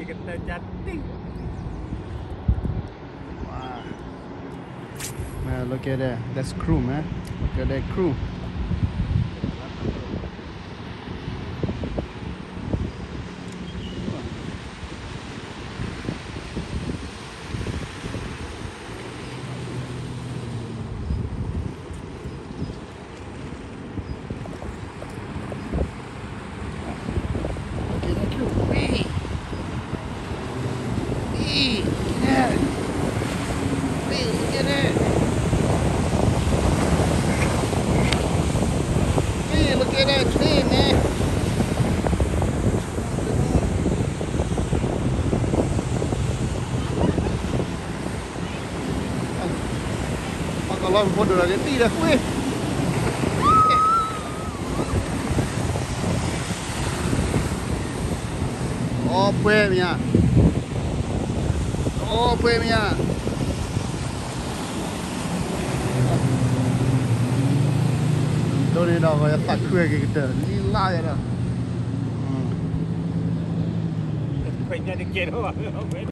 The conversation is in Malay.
kata cantik. Wow. Man, look at that. That's crew, man. Look at that crew. Look at that tree, man. Kalau bodoh lagi tidak kuih. Oh, puenya. Oh, puenya. Ini dah kayak tak kuih kita. Lila ya dah. Banyak dikira.